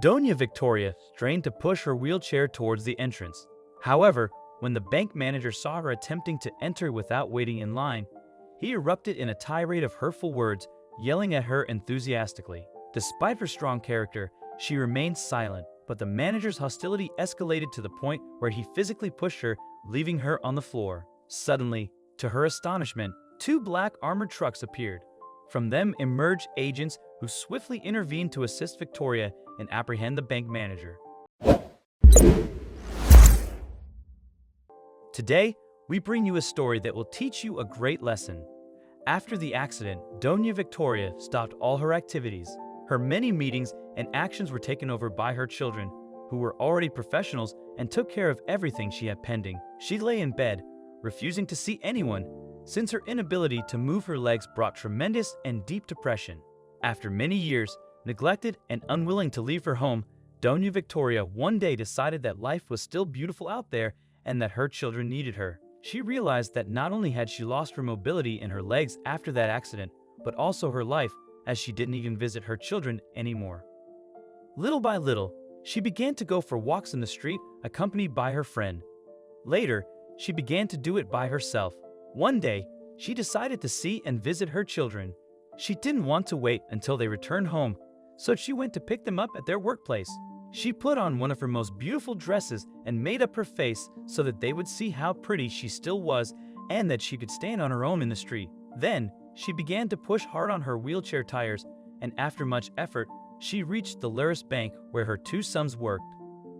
Doña Victoria strained to push her wheelchair towards the entrance. However, when the bank manager saw her attempting to enter without waiting in line, he erupted in a tirade of hurtful words, yelling at her enthusiastically. Despite her strong character, she remained silent, but the manager's hostility escalated to the point where he physically pushed her, leaving her on the floor. Suddenly, to her astonishment, two black armored trucks appeared. From them emerged agents who swiftly intervened to assist Victoria and apprehend the bank manager. Today, we bring you a story that will teach you a great lesson. After the accident, Doña Victoria stopped all her activities. Her many meetings and actions were taken over by her children, who were already professionals and took care of everything she had pending. She lay in bed, refusing to see anyone, since her inability to move her legs brought tremendous and deep depression. After many years, neglected and unwilling to leave her home, Doña Victoria one day decided that life was still beautiful out there and that her children needed her. She realized that not only had she lost her mobility in her legs after that accident, but also her life, as she didn't even visit her children anymore. Little by little, she began to go for walks in the street, accompanied by her friend. Later, she began to do it by herself. One day, she decided to see and visit her children. She didn't want to wait until they returned home, so she went to pick them up at their workplace. She put on one of her most beautiful dresses and made up her face so that they would see how pretty she still was and that she could stand on her own in the street. Then, she began to push hard on her wheelchair tires, and after much effort, she reached the Laris bank where her two sons worked.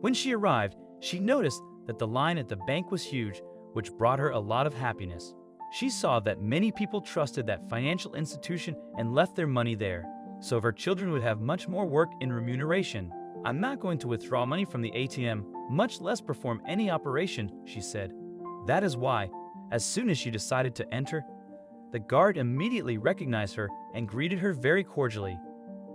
When she arrived, she noticed that the line at the bank was huge, which brought her a lot of happiness. She saw that many people trusted that financial institution and left their money there, so her children would have much more work in remuneration. "I'm not going to withdraw money from the ATM, much less perform any operation," she said. That is why, as soon as she decided to enter, the guard immediately recognized her and greeted her very cordially.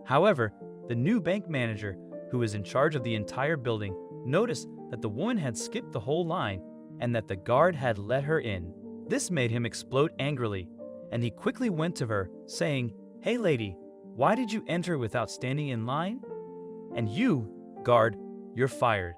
However, the new bank manager, who was in charge of the entire building, noticed that the woman had skipped the whole line and that the guard had let her in. This made him explode angrily, and he quickly went to her, saying, "Hey lady, why did you enter without standing in line? And you, guard, you're fired.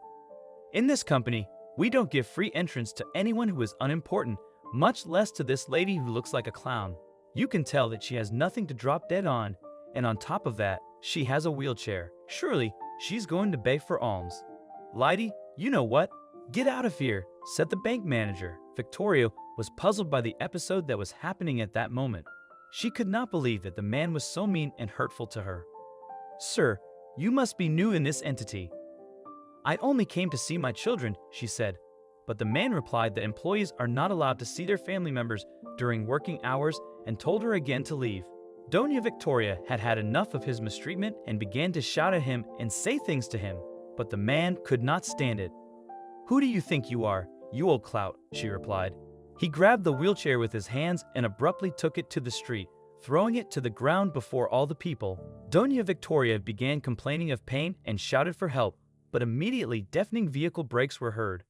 In this company, we don't give free entrance to anyone who is unimportant, much less to this lady who looks like a clown. You can tell that she has nothing to drop dead on, and on top of that, she has a wheelchair. Surely, she's going to beg for alms." "Lady, you know what? Get out of here," said the bank manager. Victoria was puzzled by the episode that was happening at that moment. She could not believe that the man was so mean and hurtful to her. "Sir, you must be new in this entity." "I only came to see my children," she said. But the man replied that employees are not allowed to see their family members during working hours and told her again to leave. Doña Victoria had had enough of his mistreatment and began to shout at him and say things to him, but the man could not stand it. "Who do you think you are, you old clout?" she replied. He grabbed the wheelchair with his hands and abruptly took it to the street, throwing it to the ground before all the people. Doña Victoria began complaining of pain and shouted for help, but immediately deafening vehicle brakes were heard.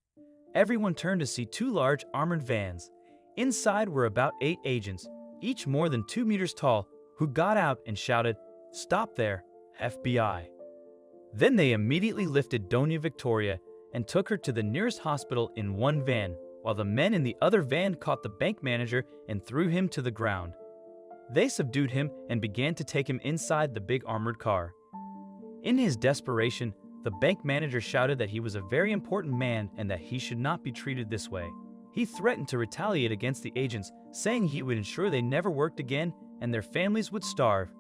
Everyone turned to see two large armored vans. Inside were about 8 agents, each more than 2 meters tall, who got out and shouted, "Stop there, FBI." Then they immediately lifted Doña Victoria and took her to the nearest hospital in one van, while the men in the other van caught the bank manager and threw him to the ground. They subdued him and began to take him inside the big armored car. In his desperation, the bank manager shouted that he was a very important man and that he should not be treated this way. He threatened to retaliate against the agents, saying he would ensure they never worked again and their families would starve.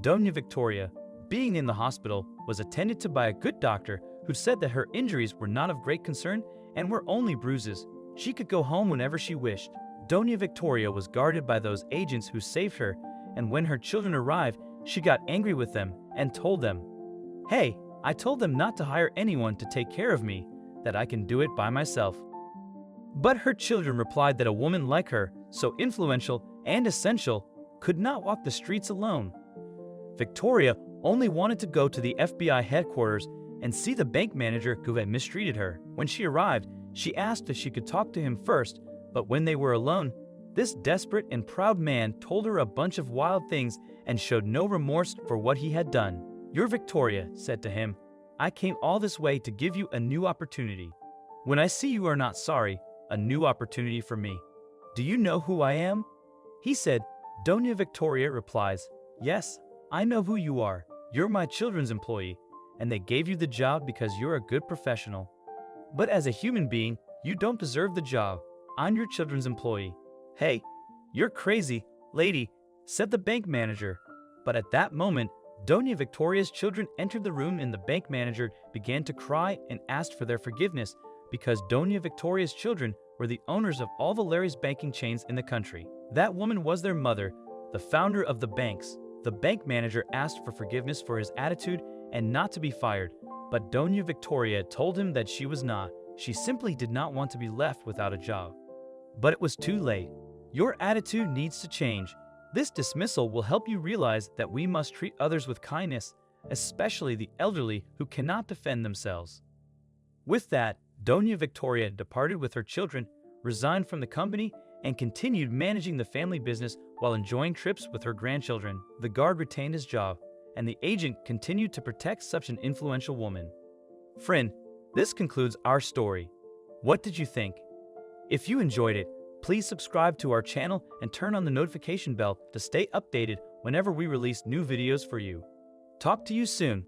Doña Victoria, being in the hospital, was attended to by a good doctor who said that her injuries were not of great concern and were only bruises. She could go home whenever she wished. Doña Victoria was guarded by those agents who saved her, and when her children arrived, she got angry with them and told them, "Hey, I told them not to hire anyone to take care of me, that I can do it by myself." But her children replied that a woman like her, so influential and essential, could not walk the streets alone. Victoria only wanted to go to the FBI headquarters and see the bank manager who had mistreated her. When she arrived, she asked if she could talk to him first, but when they were alone, this desperate and proud man told her a bunch of wild things and showed no remorse for what he had done. "You're Victoria," said to him. I came all this way to give you a new opportunity. When I see you are not sorry, a new opportunity for me. Do you know who I am? He said. Doña Victoria replies, yes, I know who you are. You're my children's employee, and they gave you the job because you're a good professional. But as a human being, you don't deserve the job. I'm your children's employee. Hey, you're crazy, lady, said the bank manager. But at that moment, Doña Victoria's children entered the room and the bank manager began to cry and asked for their forgiveness because Doña Victoria's children were the owners of all the Larry's banking chains in the country. That woman was their mother, the founder of the banks. The bank manager asked for forgiveness for his attitude and not to be fired, but Doña Victoria told him that she was not. She simply did not want to be left without a job. But it was too late. Your attitude needs to change. This dismissal will help you realize that we must treat others with kindness, especially the elderly who cannot defend themselves. With that, Doña Victoria departed with her children, resigned from the company, and continued managing the family business while enjoying trips with her grandchildren. The guard retained his job, and the agent continued to protect such an influential woman. Friend, this concludes our story. What did you think? If you enjoyed it, please subscribe to our channel and turn on the notification bell to stay updated whenever we release new videos for you. Talk to you soon.